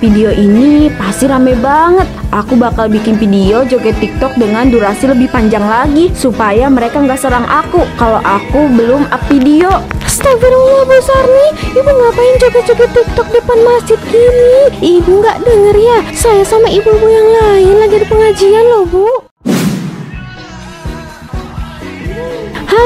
Video ini pasti rame banget. Aku bakal bikin video joget TikTok dengan durasi lebih panjang lagi supaya mereka nggak serang aku kalau aku belum up video. Astagfirullah Bu Sarni, Ibu ngapain joget-joget TikTok depan masjid gini? Ibu nggak denger ya? Saya sama ibu-ibu yang lain lagi di pengajian loh Bu.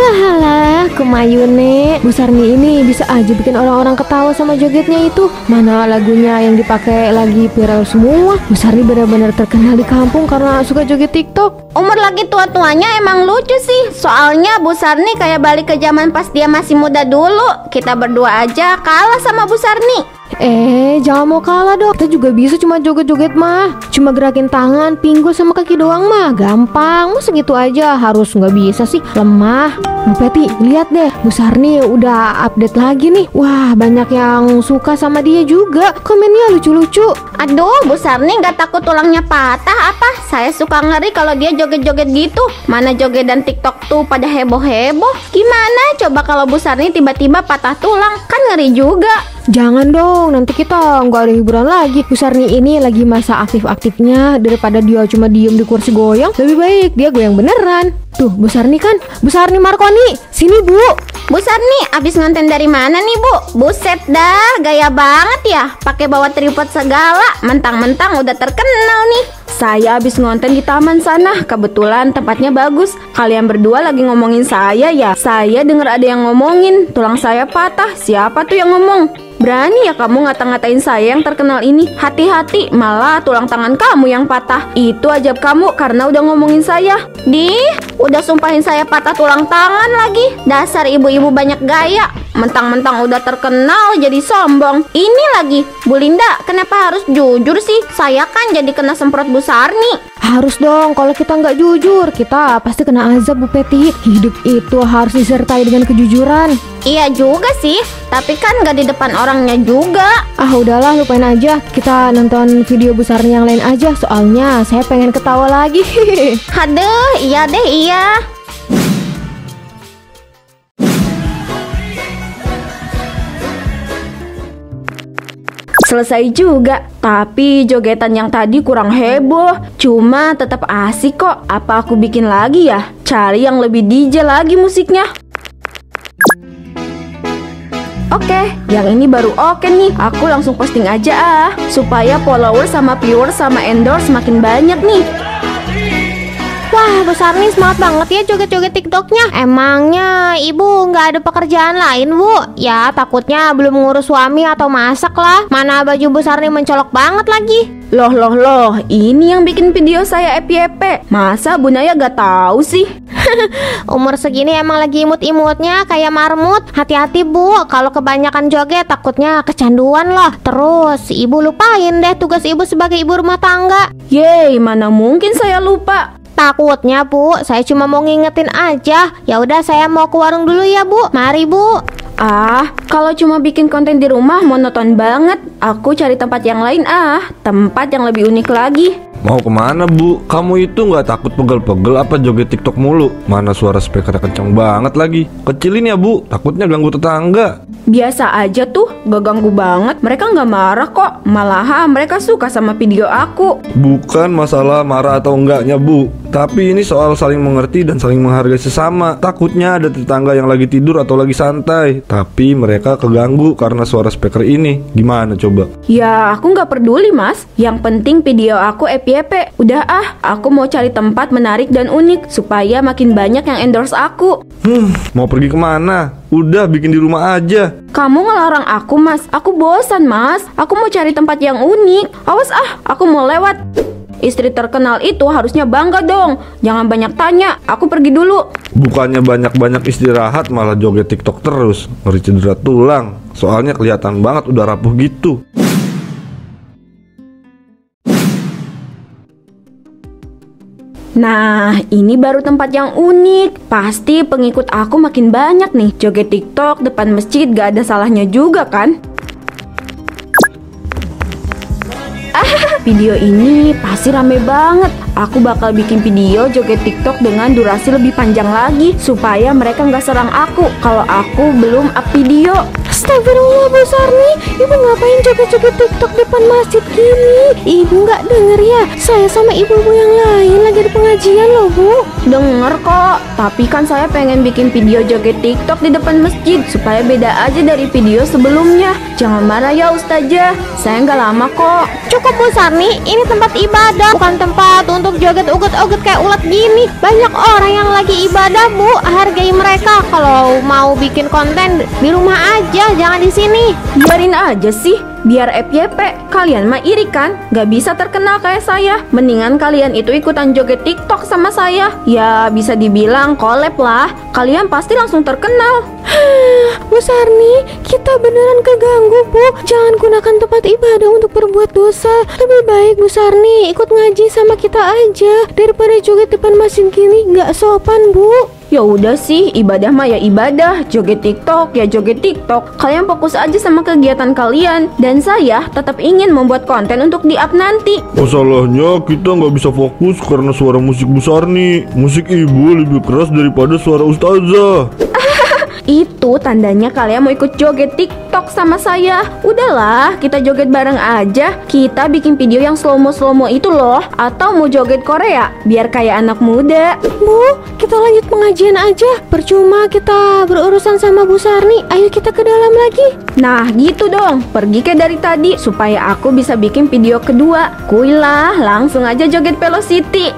Halah, kemayune Bu Sarni ini bisa aja bikin orang-orang ketawa sama jogetnya itu. Mana lagunya yang dipakai lagi viral semua. Bu Sarni benar-benar terkenal di kampung karena suka joget TikTok. Umur lagi tua-tuanya emang lucu sih. Soalnya Bu Sarni kayak balik ke zaman pas dia masih muda dulu. Kita berdua aja kalah sama Bu Sarni. Jangan mau kalah dong. Kita juga bisa cuma joget-joget mah. Cuma gerakin tangan, pinggul sama kaki doang mah. Gampang, masa gitu aja. Harus nggak bisa sih, lemah. Bu Peti, lihat deh, Bu Sarni udah update lagi nih. Wah, banyak yang suka sama dia juga. Komennya lucu-lucu. Aduh, Bu Sarni nggak takut tulangnya patah apa? Saya suka ngeri kalau dia joget-joget gitu. Mana joget dan TikTok tuh pada heboh-heboh. Gimana coba kalau Bu Sarni tiba-tiba patah tulang? Kan ngeri juga. Jangan dong, nanti kita nggak ada hiburan lagi. Bu Sarni ini lagi masa aktif-aktifnya. Daripada dia cuma diem di kursi goyang, lebih baik dia goyang beneran. Tuh, Bu Sarni kan, Bu Sarni Marconi, sini Bu. Bu Sarni, abis ngonten dari mana nih Bu? Buset dah, gaya banget ya. Pakai bawa tripod segala, mentang-mentang udah terkenal nih. Saya habis ngonten di taman sana. Kebetulan tempatnya bagus. Kalian berdua lagi ngomongin saya ya. Saya dengar ada yang ngomongin tulang saya patah. Siapa tuh yang ngomong? Berani ya kamu ngata-ngatain saya yang terkenal ini? Hati-hati, malah tulang tangan kamu yang patah. Itu ajab kamu karena udah ngomongin saya. Udah sumpahin saya patah tulang tangan lagi. Dasar ibu-ibu banyak gaya. Mentang-mentang udah terkenal jadi sombong. Ini lagi, Bu Linda, kenapa harus jujur sih? Saya kan jadi kena semprot Bu Sarni. Harus dong, kalau kita nggak jujur, kita pasti kena azab Bu Peti. Hidup itu harus disertai dengan kejujuran. Iya juga sih, tapi kan nggak di depan orangnya juga. Udahlah, lupain aja. Kita nonton video Bu Sarni yang lain aja. Soalnya saya pengen ketawa lagi. Aduh, iya deh, iya. Selesai juga, tapi jogetan yang tadi kurang heboh. Cuma tetap asik kok. Apa aku bikin lagi ya? Cari yang lebih DJ lagi musiknya. Oke, yang ini baru oke nih. Aku langsung posting aja supaya followers sama viewers sama endorse makin banyak nih. Wah, Bu Sarni semangat banget ya joget-joget TikToknya. Emangnya Ibu nggak ada pekerjaan lain, Bu? Ya, takutnya belum ngurus suami atau masak lah. Mana baju Bu Sarni mencolok banget lagi. Loh, ini yang bikin video saya FYP. Masa Bu Naya gak tahu sih? Umur segini emang lagi imut-imutnya kayak marmut. Hati-hati Bu, kalau kebanyakan joget takutnya kecanduan loh. Terus Ibu lupain deh tugas Ibu sebagai ibu rumah tangga. Yeay, mana mungkin saya lupa. Takutnya Bu, saya cuma mau ngingetin aja. Ya udah, saya mau ke warung dulu ya Bu. Mari Bu. Kalau cuma bikin konten di rumah monoton banget. Aku cari tempat yang lain tempat yang lebih unik lagi. Mau kemana Bu? Kamu itu nggak takut pegel-pegel apa joget TikTok mulu? Mana suara speakernya kenceng banget lagi. Kecilin ya Bu, takutnya ganggu tetangga. Biasa aja tuh, gak ganggu banget. Mereka gak marah kok. Malahan mereka suka sama video aku. Bukan masalah marah atau enggaknya Bu, tapi ini soal saling mengerti dan saling menghargai sesama. Takutnya ada tetangga yang lagi tidur atau lagi santai, tapi mereka keganggu karena suara speaker ini. Gimana coba? Ya aku gak peduli mas. Yang penting video aku FYP. Udah aku mau cari tempat menarik dan unik supaya makin banyak yang endorse aku. Mau pergi kemana? Udah bikin di rumah aja. Kamu ngelarang aku mas. Aku bosan mas. Aku mau cari tempat yang unik. Awas aku mau lewat. Istri terkenal itu harusnya bangga dong. Jangan banyak tanya. Aku pergi dulu. Bukannya banyak-banyak istirahat malah joget TikTok terus. Ngeri cedera tulang. Soalnya kelihatan banget udah rapuh gitu. Nah, ini baru tempat yang unik. Pasti pengikut aku makin banyak nih. Joget TikTok depan masjid gak ada salahnya juga kan? Video ini pasti rame banget. Aku bakal bikin video joget TikTok dengan durasi lebih panjang lagi supaya mereka nggak serang aku kalau aku belum up video. Astagfirullah Bu Sarni, Ibu ngapain joget-joget TikTok depan masjid gini? Ibu nggak denger ya? Saya sama ibu-ibu yang lain lagi di pengajian loh Bu. Denger kok, tapi kan saya pengen bikin video joget TikTok di depan masjid supaya beda aja dari video sebelumnya. Jangan marah ya Ustazah, saya nggak lama kok. Cukup Bu Sarni, ini tempat ibadah, bukan tempat untuk joget uget-uget kayak ulat gini. Banyak orang yang lagi ibadah Bu, hargai mereka. Kalau mau bikin konten di rumah aja, jangan di sini. Biarin aja sih, biar FYP. Kalian mah iri kan? Gak bisa terkenal kayak saya. Mendingan kalian itu ikutan joget TikTok sama saya. Ya bisa dibilang collab lah. Kalian pasti langsung terkenal. Bu Sarni, kita beneran keganggu Bu. Jangan gunakan tempat ibadah untuk berbuat dosa. Lebih baik Bu Sarni ikut ngaji sama kita aja daripada joget depan masjid gini, nggak sopan Bu. Ya udah sih, ibadah mah ya ibadah, joget TikTok ya joget TikTok. Kalian fokus aja sama kegiatan kalian. Dan saya tetap ingin membuat konten untuk di-up nanti. Masalahnya kita nggak bisa fokus karena suara musik Bu Sarni. Musik ibu lebih keras daripada suara ustazah. Itu tandanya kalian mau ikut joget TikTok sama saya. Udahlah, kita joget bareng aja. Kita bikin video yang slow-mo itu loh. Atau mau joget Korea, biar kayak anak muda. Bu, kita lanjut pengajian aja. Percuma kita berurusan sama Bu Sarni. Ayo kita ke dalam lagi. Nah gitu dong, pergi kayak dari tadi supaya aku bisa bikin video kedua. Kuilah, langsung aja joget Velocity.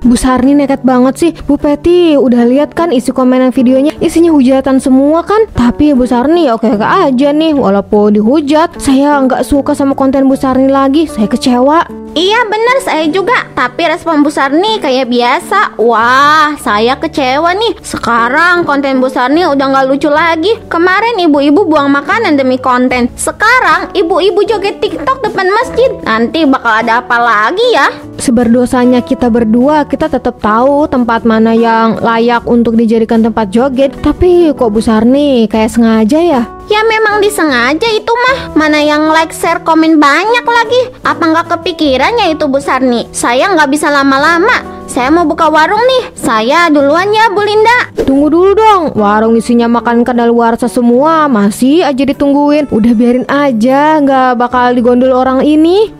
Bu Sarni nekat banget sih. Bu Peti udah lihat kan isi komenan videonya, isinya hujatan semua kan. Tapi Bu Sarni oke-oke aja nih. Walaupun dihujat, saya nggak suka sama konten Bu Sarni lagi. Saya kecewa. Iya bener, saya juga. Tapi respon Bu Sarni kayak biasa. Wah, saya kecewa nih. Sekarang konten Bu Sarni udah gak lucu lagi. Kemarin ibu-ibu buang makanan demi konten. Sekarang ibu-ibu joget TikTok depan masjid. Nanti bakal ada apa lagi ya? Seberdosanya kita berdua, kita tetap tahu tempat mana yang layak untuk dijadikan tempat joget. Tapi kok Bu Sarni kayak sengaja ya? Ya memang disengaja itu mah. Mana yang like, share, komen banyak lagi. Apa nggak kepikiran ya itu Bu Sarni? Saya nggak bisa lama-lama. Saya mau buka warung nih. Saya duluan ya Bu Linda. Tunggu dulu dong. Warung isinya makan kadaluarsa semua, masih aja ditungguin. Udah biarin aja, nggak bakal digondol orang ini.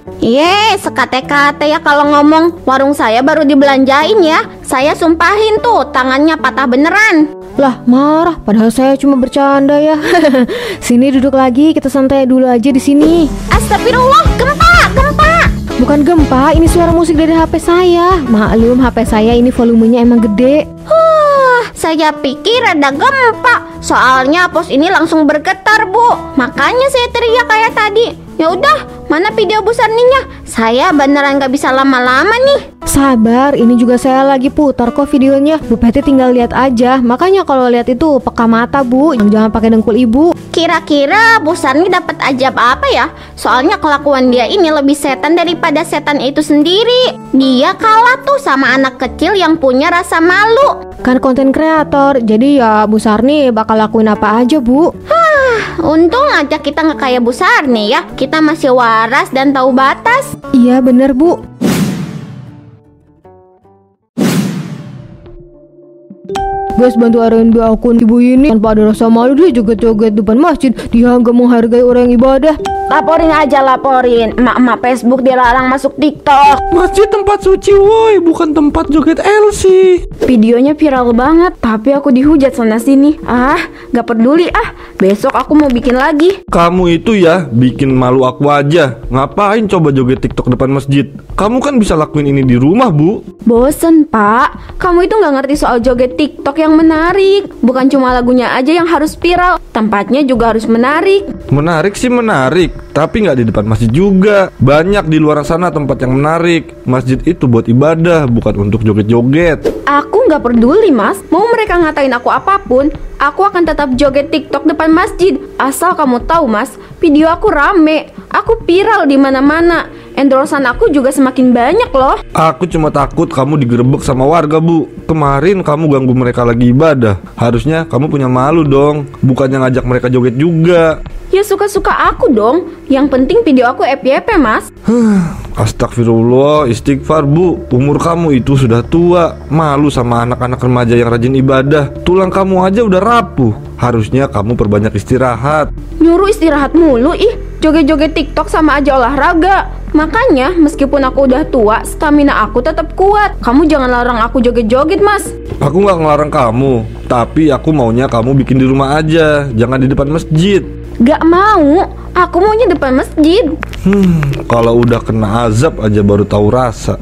Sekate-kate ya kalau ngomong. Warung saya baru dibelanjain ya. Saya sumpahin tuh tangannya patah beneran. Lah marah, padahal saya cuma bercanda ya. Sini duduk lagi, kita santai dulu aja di sini. Astagfirullah, gempa. Bukan gempa, ini suara musik dari HP saya. Maklum HP saya ini volumenya emang gede. Saya pikir ada gempa. Soalnya pos ini langsung bergetar Bu. Makanya saya teriak kayak tadi. Ya udah, mana video Bu Sarninya? Saya beneran gak bisa lama-lama nih. Sabar, ini juga saya lagi putar kok videonya. Bu Peti tinggal lihat aja. Makanya kalau lihat itu peka mata Bu, jangan pakai dengkul Ibu. Kira-kira Bu Sarni dapat ajab apa ya? Soalnya kelakuan dia ini lebih setan daripada setan itu sendiri. Dia kalah tuh sama anak kecil yang punya rasa malu. Kan konten kreator, jadi ya Bu Sarni bakal lakuin apa aja Bu. Untung aja kita nggak kayak Bu Sarni ya. Kita masih waras dan tahu batas. Iya bener Bu. Guys, bantu R&B akun ibu ini. Tanpa ada rasa malu dia joget-joget depan masjid. Dia nggak menghargai orang yang ibadah. Laporin aja, laporin. Emak-emak Facebook dilarang masuk TikTok. Masjid tempat suci woi, bukan tempat joget LC. Videonya viral banget, tapi aku dihujat sana sini. Gak peduli besok aku mau bikin lagi. Kamu itu ya bikin malu aku aja. Ngapain coba joget TikTok depan masjid? Kamu kan bisa lakuin ini di rumah Bu. Bosen Pak, kamu itu gak ngerti soal joget TikTok yang menarik. Bukan cuma lagunya aja yang harus viral, tempatnya juga harus menarik. Menarik sih menarik, tapi nggak di depan masjid juga. Banyak di luar sana tempat yang menarik. Masjid itu buat ibadah, bukan untuk joget-joget. Aku nggak peduli Mas, mau mereka ngatain aku apapun, aku akan tetap joget TikTok depan masjid. Asal kamu tahu Mas, video aku rame, aku viral di mana-mana. Endorsan aku juga semakin banyak loh. Aku cuma takut kamu digerebek sama warga Bu. Kemarin kamu ganggu mereka lagi ibadah. Harusnya kamu punya malu dong, bukannya ngajak mereka joget juga. Ya suka-suka aku dong. Yang penting video aku FYP, Mas. Astagfirullah, istighfar Bu. Umur kamu itu sudah tua. Malu sama anak-anak remaja yang rajin ibadah. Tulang kamu aja udah rapuh. Harusnya kamu perbanyak istirahat. Nyuruh istirahat mulu, ih. Joget-joget TikTok sama aja olahraga. Makanya meskipun aku udah tua, stamina aku tetap kuat. Kamu jangan larang aku joget-joget, Mas. Aku gak ngelarang kamu, tapi aku maunya kamu bikin di rumah aja, jangan di depan masjid. Gak mau, aku maunya depan masjid. Kalau udah kena azab aja baru tahu rasa.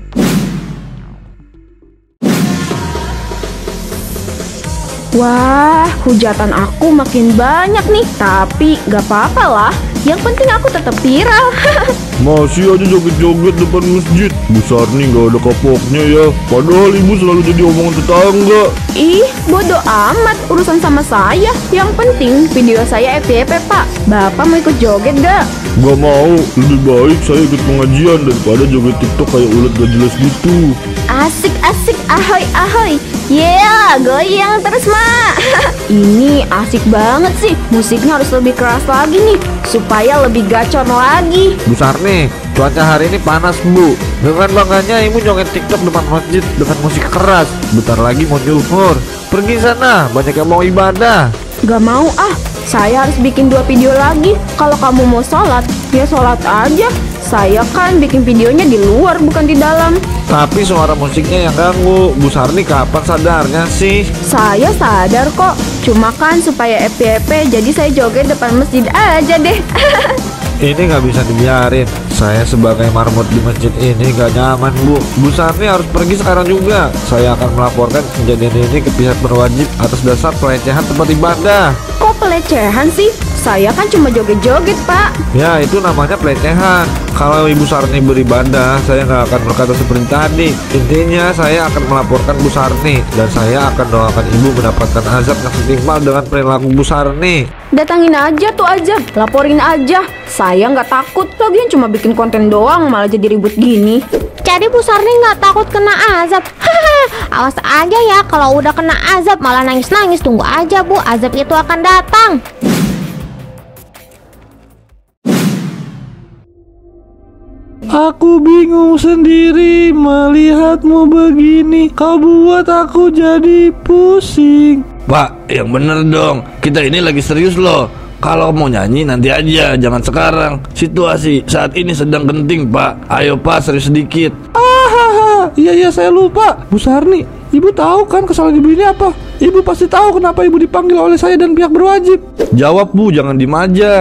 Wah, hujatan aku makin banyak nih. Tapi gak apa-apa lah. Yang penting aku tetap viral. Masih aja joget-joget depan masjid. Bu Sarni gak ada kapoknya ya. Padahal ibu selalu jadi omongan tetangga. Ih, bodo amat urusan sama saya. Yang penting video saya FYP, Pak. Bapak mau ikut joget gak? Gak mau, lebih baik saya ikut pengajian daripada joget TikTok kayak ulet gak jelas gitu. Asik, ahoy, ahoy. Yeah, goyang terus, Mak. Ini asik banget sih. Musiknya harus lebih keras lagi nih, supaya lebih gacor lagi. Bu Sarni, cuaca hari ini panas Bu. Dengan bangganya ibu joget TikTok depan masjid dengan musik keras. Bentar lagi mau zuhur. Pergi sana, banyak yang mau ibadah. Gak mau ah, saya harus bikin 2 video lagi. Kalau kamu mau sholat, ya sholat aja. Saya kan bikin videonya di luar bukan di dalam. Tapi suara musiknya yang ganggu. Bu Sarni kapan sadarnya sih? Saya sadar kok. Cuma kan supaya FYP, jadi saya joget depan masjid aja deh. Ini nggak bisa dibiarin. Saya sebagai marmut di masjid ini nggak nyaman Bu. Bu Sarni harus pergi sekarang juga. Saya akan melaporkan kejadian ini ke pihak berwajib atas dasar pelecehan tempat ibadah. Kok pelecehan sih? Saya kan cuma joget-joget, Pak. Ya itu namanya pelecehan. Kalau Ibu Sarni beribadah, saya nggak akan berkata seperti tadi. Intinya saya akan melaporkan Bu Sarni dan saya akan doakan Ibu mendapatkan azab yang setimpal dengan perilaku Bu Sarni. Datangin aja tuh aja, laporin aja. Saya nggak takut, lagian cuma bikin konten doang malah jadi ribut gini. Jadi Bu Sarni nggak takut kena azab? Awas aja ya, kalau udah kena azab malah nangis-nangis. Tunggu aja Bu, azab itu akan datang. Aku bingung sendiri melihatmu begini. Kau buat aku jadi pusing. Pak, yang bener dong. Kita ini lagi serius loh. Kalau mau nyanyi nanti aja, jangan sekarang. Situasi saat ini sedang genting, Pak. Ayo Pak, serius sedikit. Iya saya lupa. Bu Sarni, Ibu tahu kan kesalahan Ibu ini apa? Ibu pasti tahu kenapa Ibu dipanggil oleh saya dan pihak berwajib. Jawab Bu, jangan diem aja.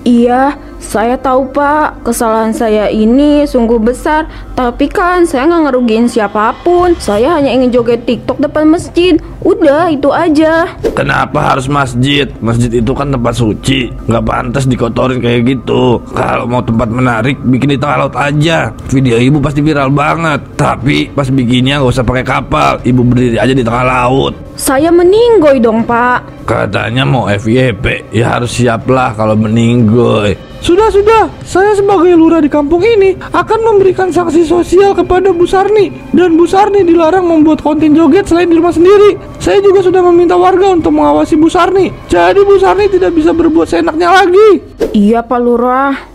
Iya, saya tahu Pak, kesalahan saya ini sungguh besar. Tapi kan saya nggak ngerugiin siapapun. Saya hanya ingin joget TikTok depan masjid. Udah, itu aja. Kenapa harus masjid? Masjid itu kan tempat suci, nggak pantas dikotorin kayak gitu. Kalau mau tempat menarik, bikin di tengah laut aja. Video Ibu pasti viral banget. Tapi pas bikinnya nggak usah pakai kapal. Ibu berdiri aja di tengah laut. Saya meninggoy dong Pak. Katanya mau FYP, ya harus siaplah kalau meninggoy. Sudah, saya sebagai lurah di kampung ini akan memberikan sanksi sosial kepada Bu Sarni. Dan Bu Sarni dilarang membuat konten joget selain di rumah sendiri. Saya juga sudah meminta warga untuk mengawasi Bu Sarni. Jadi Bu Sarni tidak bisa berbuat seenaknya lagi. Iya Pak Lurah.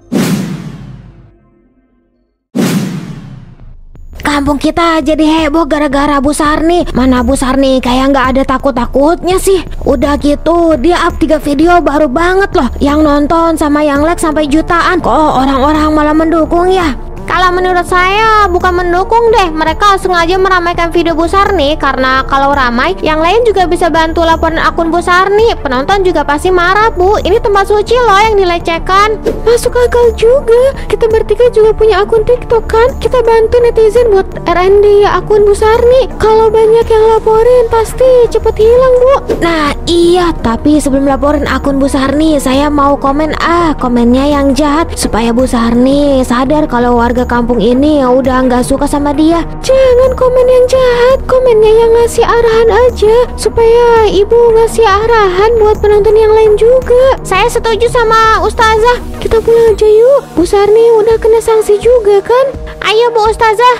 Kampung kita jadi heboh gara-gara Bu Sarni. Mana Bu Sarni kayak nggak ada takut-takutnya sih. Udah gitu dia up 3 video baru banget loh. Yang nonton sama yang like sampai jutaan. Kok orang-orang malah mendukung ya? Kalau menurut saya bukan mendukung deh. Mereka sengaja meramaikan video Bu Sarni. Karena kalau ramai, yang lain juga bisa bantu laporan akun Bu Sarni. Penonton juga pasti marah Bu. Ini tempat suci loh yang dilecehkan. Masuk akal juga. Kita bertiga juga punya akun TikTok kan. Kita bantu netizen buat R&D akun Bu Sarni. Kalau banyak yang laporin pasti cepet hilang Bu. Nah iya, tapi sebelum laporin akun Bu Sarni, saya mau komen komennya yang jahat. Supaya Bu Sarni sadar kalau warga kampung ini udah nggak suka sama dia. Jangan komen yang jahat, komennya yang ngasih arahan aja, supaya ibu ngasih arahan buat penonton yang lain juga. Saya setuju sama Ustazah. Kita pulang aja yuk. Bu Sarni udah kena sanksi juga kan? Ayo Bu Ustazah.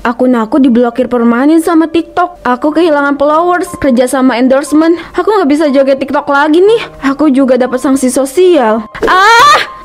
Akun aku diblokir permanen sama TikTok. Aku kehilangan followers, kerja sama endorsement. Aku nggak bisa joget TikTok lagi nih. Aku juga dapat sanksi sosial.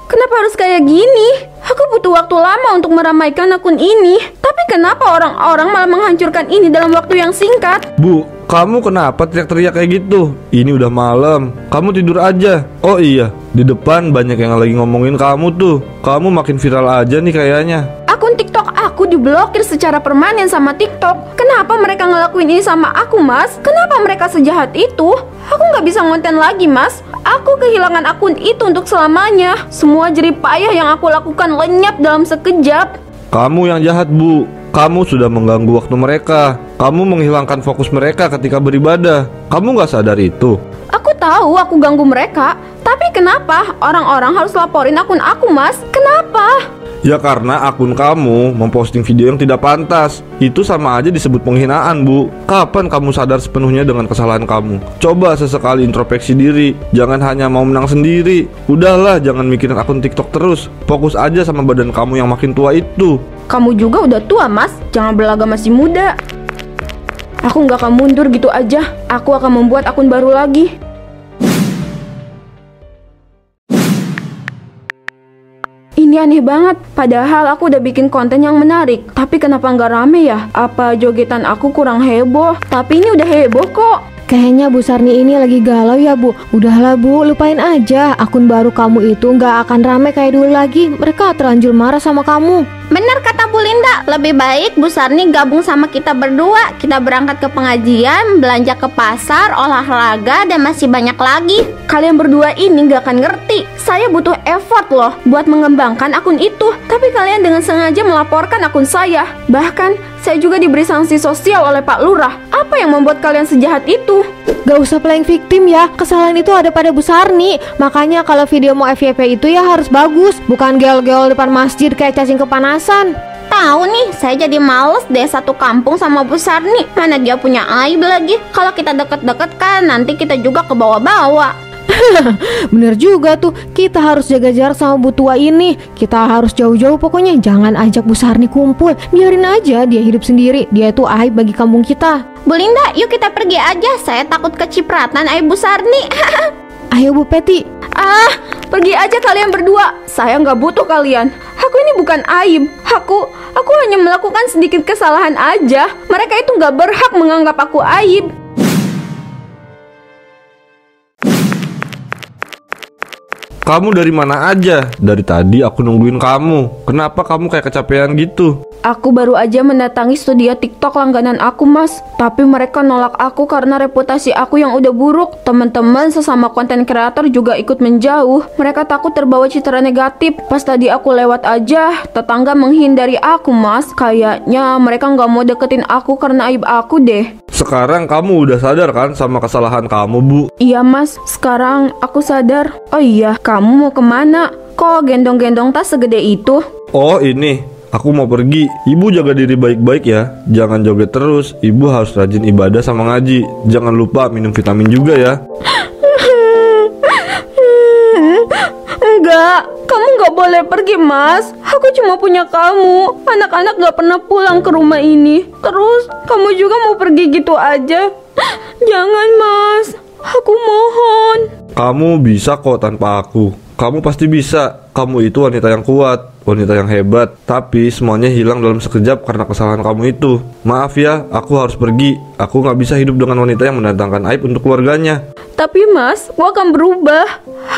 Kenapa harus kayak gini? Aku butuh waktu lama untuk meramaikan akun ini. Tapi kenapa orang-orang malah menghancurkan ini dalam waktu yang singkat? Bu, kamu kenapa teriak-teriak kayak gitu? Ini udah malam, kamu tidur aja. Oh iya, di depan banyak yang lagi ngomongin kamu tuh. Kamu makin viral aja nih kayaknya. Akun TikTok aku diblokir secara permanen sama TikTok. Kenapa mereka ngelakuin ini sama aku, Mas? Kenapa mereka sejahat itu? Aku nggak bisa ngonten lagi, Mas. Aku kehilangan akun itu untuk selamanya. Semua jerih payah yang aku lakukan lenyap dalam sekejap. Kamu yang jahat, Bu. Kamu sudah mengganggu waktu mereka. Kamu menghilangkan fokus mereka ketika beribadah. Kamu nggak sadar itu? Aku tahu aku ganggu mereka. Tapi kenapa orang-orang harus laporin akun aku, Mas? Kenapa? Ya karena akun kamu memposting video yang tidak pantas. Itu sama aja disebut penghinaan, Bu. Kapan kamu sadar sepenuhnya dengan kesalahan kamu? Coba sesekali introspeksi diri. Jangan hanya mau menang sendiri. Udahlah, jangan mikirin akun TikTok terus. Fokus aja sama badan kamu yang makin tua itu. Kamu juga udah tua, Mas. Jangan berlagak masih muda. Aku nggak akan mundur gitu aja. Aku akan membuat akun baru lagi. Ini aneh banget, padahal aku udah bikin konten yang menarik. Tapi kenapa nggak rame ya? Apa jogetan aku kurang heboh? Tapi ini udah heboh kok. Kayaknya Bu Sarni ini lagi galau ya, Bu. Udahlah, Bu, lupain aja. Akun baru kamu itu nggak akan rame kayak dulu lagi. Mereka terlanjur marah sama kamu. Benar kata Bu Linda, lebih baik Bu Sarni gabung sama kita berdua. Kita berangkat ke pengajian, belanja ke pasar, olahraga, dan masih banyak lagi. Kalian berdua ini gak akan ngerti. Saya butuh effort loh buat mengembangkan akun itu. Tapi kalian dengan sengaja melaporkan akun saya. Bahkan saya juga diberi sanksi sosial oleh Pak Lurah. Apa yang membuat kalian sejahat itu? Gak usah playing victim ya. Kesalahan itu ada pada Bu Sarni. Makanya kalau video mau FYP itu ya harus bagus, bukan geol-geol depan masjid kayak cacing kepanasan. Tahu nih, saya jadi males deh satu kampung sama Bu Sarni. Mana dia punya aib lagi. Kalau kita deket-deket kan nanti kita juga ke bawah-bawah. Bener juga tuh, kita harus jaga jarak sama Bu tua ini. Kita harus jauh-jauh pokoknya. Jangan ajak Bu Sarni kumpul. Biarin aja dia hidup sendiri. Dia itu aib bagi kampung kita. Bu Linda, yuk kita pergi aja. Saya takut kecipratan aib Bu Sarni. Ayo Bu Peti. Pergi aja kalian berdua. Saya nggak butuh kalian. Aku ini bukan aib. Aku hanya melakukan sedikit kesalahan aja. Mereka itu nggak berhak menganggap aku aib. Kamu dari mana aja? Dari tadi aku nungguin kamu. Kenapa kamu kayak kecapean gitu? Aku baru aja mendatangi studio TikTok langganan aku, Mas. Tapi mereka nolak aku karena reputasi aku yang udah buruk. Teman-teman sesama konten kreator juga ikut menjauh. Mereka takut terbawa citra negatif. Pas tadi aku lewat aja, tetangga menghindari aku, Mas. Kayaknya mereka nggak mau deketin aku karena aib aku deh. Sekarang kamu udah sadar kan sama kesalahan kamu, Bu? Iya, Mas. Sekarang aku sadar. Oh iya, kamu mau kemana? Kok gendong-gendong tas segede itu? Oh ini, aku mau pergi. Ibu jaga diri baik-baik ya. Jangan joget terus. Ibu harus rajin ibadah sama ngaji. Jangan lupa minum vitamin juga ya. Enggak, kamu nggak boleh pergi, Mas. Aku cuma punya kamu. Anak-anak nggak pernah pulang ke rumah ini. Terus kamu juga mau pergi gitu aja? Jangan, Mas. Aku mohon. Kamu bisa kok tanpa aku. Kamu pasti bisa. Kamu itu wanita yang kuat, wanita yang hebat. Tapi semuanya hilang dalam sekejap karena kesalahan kamu itu. Maaf ya, aku harus pergi. Aku gak bisa hidup dengan wanita yang mendatangkan aib untuk keluarganya. Tapi Mas, aku akan berubah.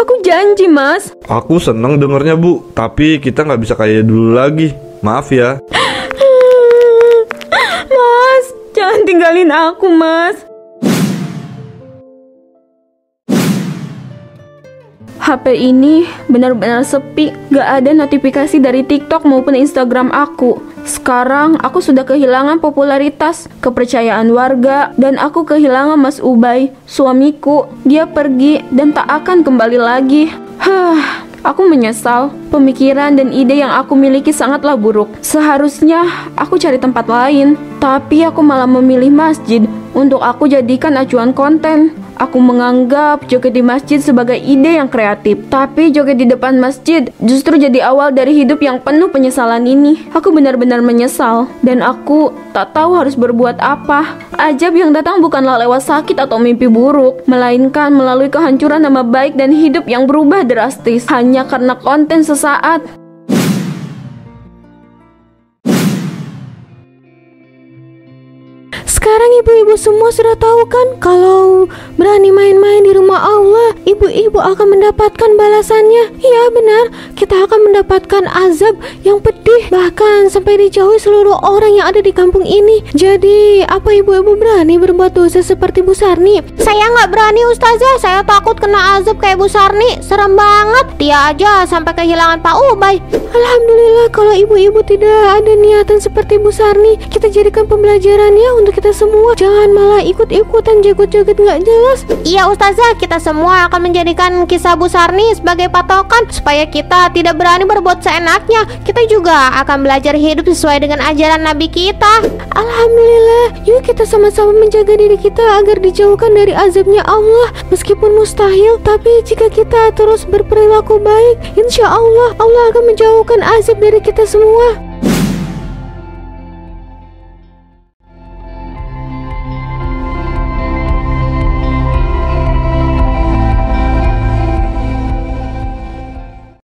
Aku janji, Mas. Aku seneng dengernya, Bu. Tapi kita gak bisa kayak dulu lagi. Maaf ya. Mas, jangan tinggalin aku, Mas. HP ini benar-benar sepi, gak ada notifikasi dari TikTok maupun Instagram aku. Sekarang aku sudah kehilangan popularitas, kepercayaan warga, dan aku kehilangan Mas Ubay, suamiku. Dia pergi dan tak akan kembali lagi. Aku menyesal. Pemikiran dan ide yang aku miliki sangatlah buruk. Seharusnya aku cari tempat lain, tapi aku malah memilih masjid untuk aku jadikan acuan konten. Aku menganggap joget di masjid sebagai ide yang kreatif. Tapi joget di depan masjid justru jadi awal dari hidup yang penuh penyesalan ini. Aku benar-benar menyesal. Dan aku tak tahu harus berbuat apa. Ajab yang datang bukanlah lewat sakit atau mimpi buruk, melainkan melalui kehancuran nama baik dan hidup yang berubah drastis hanya karena konten sesaat. Sekarang ibu-ibu semua sudah tahu kan kalau berani main-main di rumah Allah, ibu-ibu akan mendapatkan balasannya. Iya benar, kita akan mendapatkan azab yang pedih, bahkan sampai dijauhi seluruh orang yang ada di kampung ini. Jadi, apa ibu-ibu berani berbuat dosa seperti Bu Sarni? Saya nggak berani Ustazah, saya takut kena azab kayak Bu Sarni. Serem banget, dia aja sampai kehilangan Pak Ubay. Alhamdulillah kalau ibu-ibu tidak ada niatan seperti Bu Sarni. Kita jadikan pembelajarannya untuk kita semua. Jangan malah ikut-ikutan joget-joget gak jelas. Iya Ustazah, kita semua akan menjadikan kisah Bu Sarni sebagai patokan supaya kita tidak berani berbuat seenaknya. Kita juga akan belajar hidup sesuai dengan ajaran Nabi kita. Alhamdulillah, yuk kita sama-sama menjaga diri kita agar dijauhkan dari azabnya Allah. Meskipun mustahil, tapi jika kita terus berperilaku baik, insya Allah Allah akan menjauhkan azab dari kita semua.